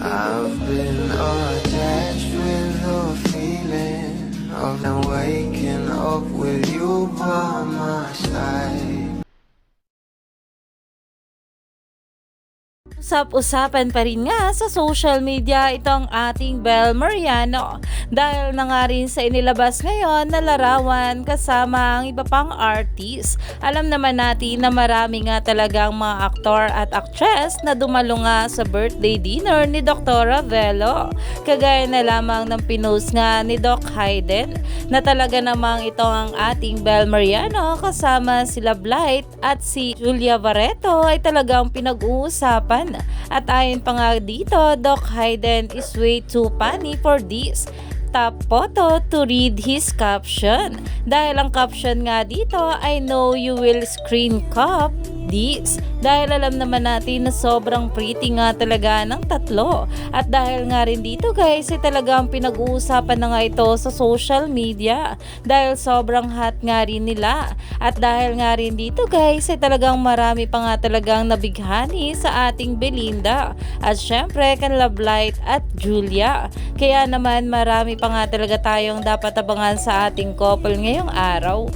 I've been attached with the feeling of now waking up with you by my side. Usap-usapan pa rin nga sa social media itong ating Bel Mariano dahil na nga rin sa inilabas ngayon na larawan kasama ang iba pang artist. Alam naman natin na marami nga talagang mga aktor at actress na dumalo nga sa birthday dinner ni Dr. Velo. Kagaya na lamang ng pinost nga ni Doc Hayden na talaga namang ito ang ating Bel Mariano kasama sila Blight at si Julia Barreto ay talagang pinag-uusapan. At ayon pa nga dito, Doc Hayden is way too funny for this top photo to read his caption. Dahil ang caption nga dito, I know you will screen cap this. Dahil alam naman natin na sobrang pretty nga talaga ng tatlo. At dahil nga rin dito guys, ay talagang pinag-uusapan na nga ito sa social media. Dahil sobrang hot nga rin nila. At dahil nga rin dito guys, ay talagang marami pa nga talagang nabighani sa ating Belinda. At syempre, kanila Blight at Julia. Kaya naman marami pa nga talaga tayong dapat abangan sa ating couple ngayong araw.